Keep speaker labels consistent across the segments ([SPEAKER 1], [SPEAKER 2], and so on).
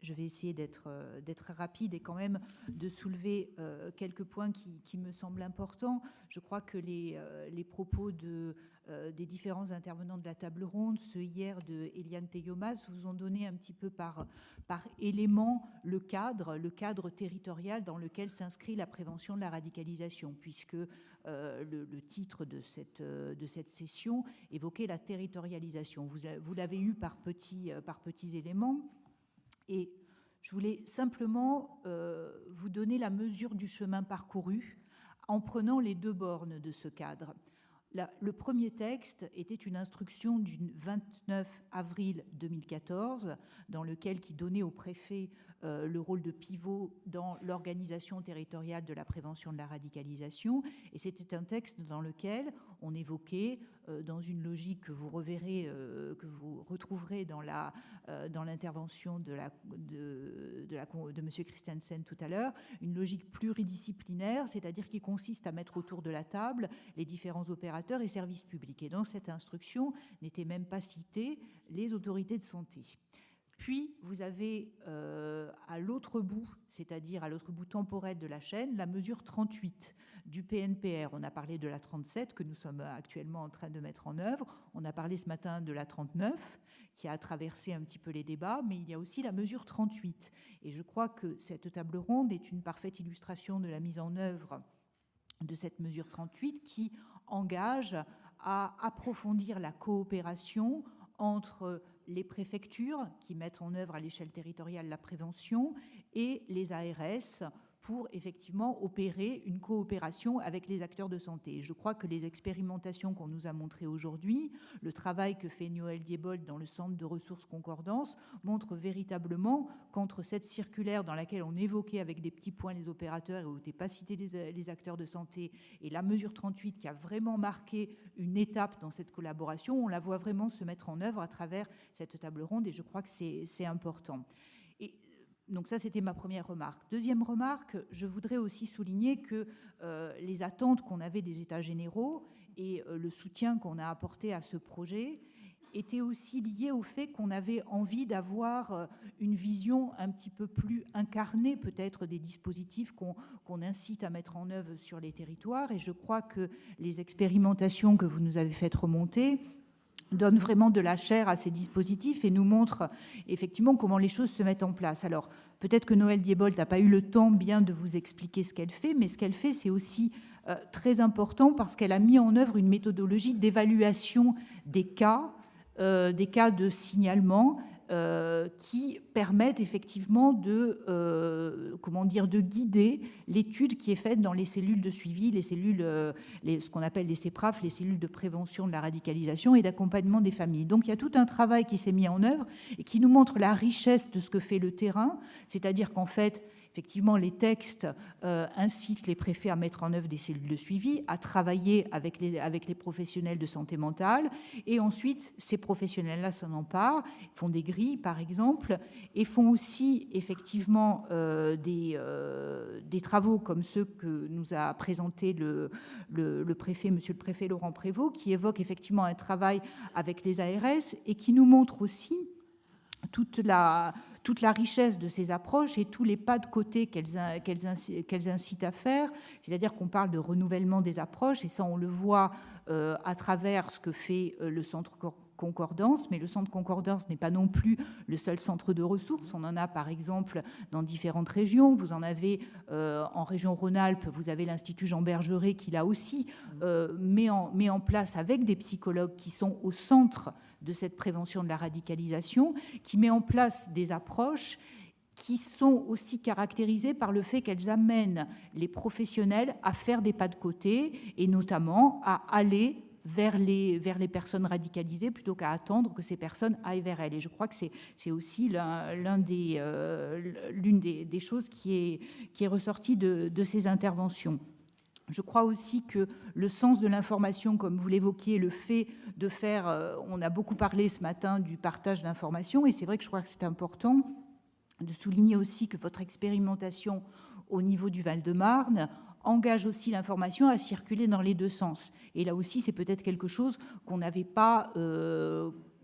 [SPEAKER 1] Je vais essayer d'être rapide et quand même de soulever quelques points qui me semblent importants. Je crois que les propos des différents intervenants de la table ronde, ceux hier de Eliane Teyomas, vous ont donné un petit peu par élément le cadre territorial dans lequel s'inscrit la prévention de la radicalisation, puisque le titre de cette session évoquait la territorialisation. Vous l'avez eu par petits éléments. Et je voulais simplement vous donner la mesure du chemin parcouru en prenant les deux bornes de ce cadre. Le premier texte était une instruction du 29 avril 2014 qui donnait au préfet le rôle de pivot dans l'organisation territoriale de la prévention de la radicalisation. Et c'était un texte dans lequel on évoquait, dans une logique que vous reverrez, que vous retrouverez dans l'intervention de M. Christensen tout à l'heure, une logique pluridisciplinaire, c'est-à-dire qui consiste à mettre autour de la table les différents opérateurs et services publics. Et dans cette instruction n'étaient même pas citées les autorités de santé. Puis, vous avez à l'autre bout, c'est-à-dire à l'autre bout temporel de la chaîne, la mesure 38 du PNPR. On a parlé de la 37 que nous sommes actuellement en train de mettre en œuvre. On a parlé ce matin de la 39 qui a traversé un petit peu les débats, mais il y a aussi la mesure 38. Et je crois que cette table ronde est une parfaite illustration de la mise en œuvre de cette mesure 38 qui engage à approfondir la coopération entre les préfectures qui mettent en œuvre à l'échelle territoriale la prévention et les ARS pour effectivement opérer une coopération avec les acteurs de santé. Je crois que les expérimentations qu'on nous a montrées aujourd'hui, le travail que fait Noël Diebold dans le Centre de ressources Concordance, montrent véritablement qu'entre cette circulaire dans laquelle on évoquait avec des petits points les opérateurs et où n'étaient pas cités les acteurs de santé et la mesure 38 qui a vraiment marqué une étape dans cette collaboration, on la voit vraiment se mettre en œuvre à travers cette table ronde et je crois que c'est important. Et donc ça, c'était ma première remarque. Deuxième remarque, je voudrais aussi souligner que les attentes qu'on avait des États généraux et le soutien qu'on a apporté à ce projet étaient aussi liés au fait qu'on avait envie d'avoir une vision un petit peu plus incarnée peut-être des dispositifs qu'on incite à mettre en œuvre sur les territoires. Et je crois que les expérimentations que vous nous avez faites remonter donne vraiment de la chair à ces dispositifs et nous montre effectivement comment les choses se mettent en place. Alors, peut-être que Noël Diebold n'a pas eu le temps bien de vous expliquer ce qu'elle fait, mais ce qu'elle fait, c'est aussi très important parce qu'elle a mis en œuvre une méthodologie d'évaluation des cas de signalement qui permettent effectivement de guider l'étude qui est faite dans les cellules de suivi, ce qu'on appelle les CEPRAF, les cellules de prévention de la radicalisation et d'accompagnement des familles. Donc il y a tout un travail qui s'est mis en œuvre et qui nous montre la richesse de ce que fait le terrain, c'est-à-dire qu'en fait, effectivement, les textes incitent les préfets à mettre en œuvre des cellules de suivi, à travailler avec les professionnels de santé mentale, et ensuite, ces professionnels-là s'en emparent, font des grilles, par exemple, et font aussi, effectivement, des travaux comme ceux que nous a présentés le préfet, monsieur le préfet Laurent Prévost, qui évoque effectivement un travail avec les ARS et qui nous montre aussi toute la richesse de ces approches et tous les pas de côté qu'elles incitent à faire. C'est-à-dire qu'on parle de renouvellement des approches, et ça, on le voit à travers ce que fait le Centre Concordance, mais le Centre Concordance n'est pas non plus le seul centre de ressources. On en a, par exemple, dans différentes régions. Vous en avez en région Rhône-Alpes, vous avez l'Institut Jean Bergeret qui, là aussi, met en place avec des psychologues qui sont au centre de cette prévention de la radicalisation, qui met en place des approches qui sont aussi caractérisées par le fait qu'elles amènent les professionnels à faire des pas de côté et notamment à aller vers les personnes radicalisées plutôt qu'à attendre que ces personnes aillent vers elles. Et je crois que c'est aussi l'une des choses qui est ressortie de ces interventions. Je crois aussi que le sens de l'information, comme vous l'évoquiez, le fait de faire, on a beaucoup parlé ce matin du partage d'informations, et c'est vrai que je crois que c'est important de souligner aussi que votre expérimentation au niveau du Val-de-Marne engage aussi l'information à circuler dans les deux sens. Et là aussi, c'est peut-être quelque chose qu'on n'avait pas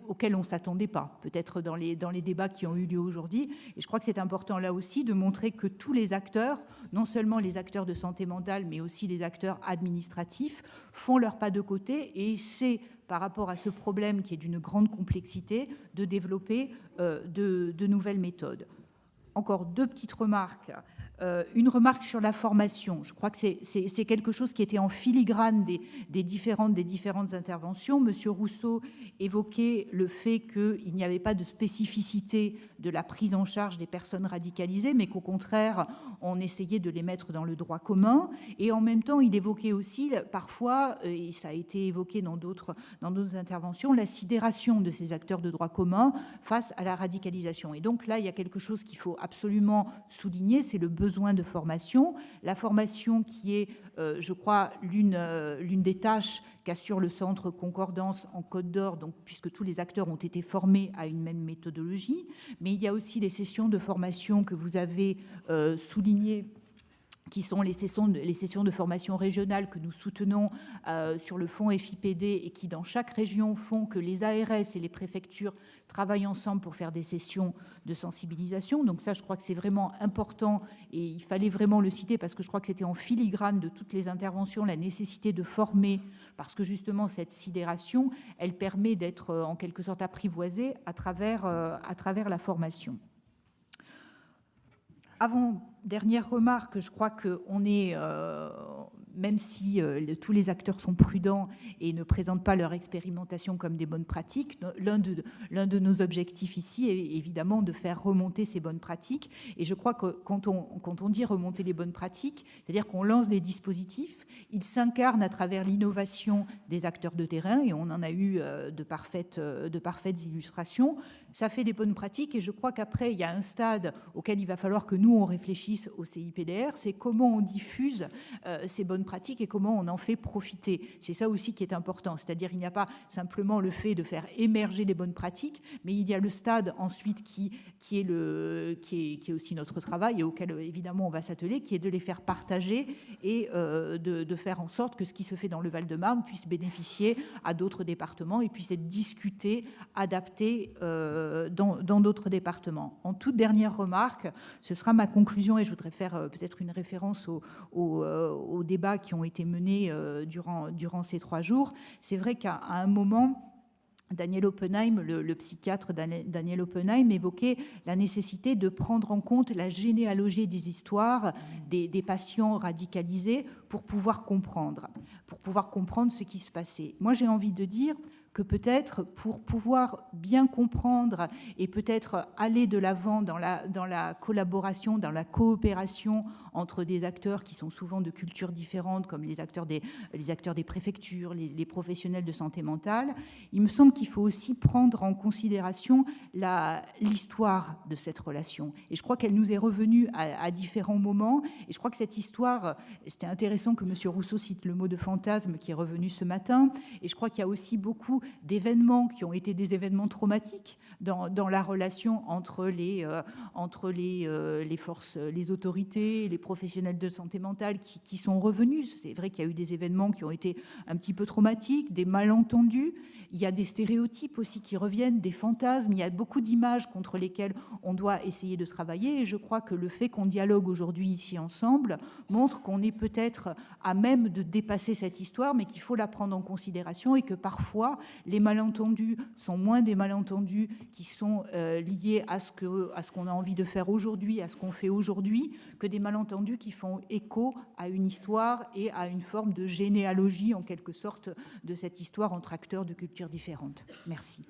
[SPEAKER 1] auxquels on ne s'attendait pas, peut-être dans les débats qui ont eu lieu aujourd'hui. Et je crois que c'est important là aussi de montrer que tous les acteurs, non seulement les acteurs de santé mentale, mais aussi les acteurs administratifs, font leur pas de côté et essaient, par rapport à ce problème qui est d'une grande complexité, de développer de nouvelles méthodes. Encore 2 petites remarques. Une remarque sur la formation. Je crois que c'est quelque chose qui était en filigrane des différentes interventions. Monsieur Rousseau évoquait le fait qu'il n'y avait pas de spécificité de la prise en charge des personnes radicalisées, mais qu'au contraire, on essayait de les mettre dans le droit commun. Et en même temps, il évoquait aussi parfois, et ça a été évoqué dans d'autres interventions, la sidération de ces acteurs de droit commun face à la radicalisation. Et donc là, il y a quelque chose qu'il faut absolument souligner, c'est le besoin de formation. La formation qui est, je crois, l'une des tâches qu'assure le Centre Concordance en Côte d'Or, donc, puisque tous les acteurs ont été formés à une même méthodologie. Mais il y a aussi les sessions de formation que vous avez soulignées, qui sont les sessions de formation régionale que nous soutenons sur le fonds FIPD et qui, dans chaque région, font que les ARS et les préfectures travaillent ensemble pour faire des sessions de sensibilisation. Donc ça, je crois que c'est vraiment important et il fallait vraiment le citer parce que je crois que c'était en filigrane de toutes les interventions, la nécessité de former, parce que justement, cette sidération, elle permet d'être en quelque sorte apprivoisée à travers la formation. Avant-dernière remarque, je crois qu'on est, même si tous les acteurs sont prudents et ne présentent pas leur expérimentation comme des bonnes pratiques, l'un de nos objectifs ici est évidemment de faire remonter ces bonnes pratiques. Et je crois que quand on dit remonter les bonnes pratiques, c'est-à-dire qu'on lance des dispositifs, ils s'incarnent à travers l'innovation des acteurs de terrain, et on en a eu de parfaites illustrations. Ça fait des bonnes pratiques, et je crois qu'après, il y a un stade auquel il va falloir que nous, on réfléchisse au CIPDR, c'est comment on diffuse ces bonnes pratiques et comment on en fait profiter. C'est ça aussi qui est important, c'est-à-dire il n'y a pas simplement le fait de faire émerger les bonnes pratiques, mais il y a le stade ensuite qui est aussi notre travail et auquel évidemment on va s'atteler, qui est de les faire partager et de faire en sorte que ce qui se fait dans le Val-de-Marne puisse bénéficier à d'autres départements et puisse être discuté, adapté dans d'autres départements. En toute dernière remarque, ce sera ma conclusion et je voudrais faire peut-être une référence aux débats qui ont été menés durant ces 3 jours. C'est vrai qu'à un moment, Daniel Oppenheim, le psychiatre Daniel Oppenheim, évoquait la nécessité de prendre en compte la généalogie des histoires des patients radicalisés pour pouvoir comprendre ce qui se passait. Moi, j'ai envie de dire que peut-être pour pouvoir bien comprendre et peut-être aller de l'avant dans la collaboration, dans la coopération entre des acteurs qui sont souvent de cultures différentes, comme les acteurs des préfectures, les professionnels de santé mentale, il me semble qu'il faut aussi prendre en considération l'histoire de cette relation. Et je crois qu'elle nous est revenue à différents moments. Et je crois que cette histoire, c'était intéressant que M. Rousseau cite le mot de fantasme qui est revenu ce matin. Et je crois qu'il y a aussi beaucoup d'événements qui ont été des événements traumatiques dans la relation entre les forces, les autorités, les professionnels de santé mentale qui sont revenus. C'est vrai qu'il y a eu des événements qui ont été un petit peu traumatiques, des malentendus. Il y a des stéréotypes aussi qui reviennent, des fantasmes. Il y a beaucoup d'images contre lesquelles on doit essayer de travailler. Et je crois que le fait qu'on dialogue aujourd'hui ici ensemble montre qu'on est peut-être à même de dépasser cette histoire, mais qu'il faut la prendre en considération et que parfois, les malentendus sont moins des malentendus qui sont liés à ce qu'on a envie de faire aujourd'hui, à ce qu'on fait aujourd'hui, que des malentendus qui font écho à une histoire et à une forme de généalogie, en quelque sorte, de cette histoire entre acteurs de cultures différentes. Merci.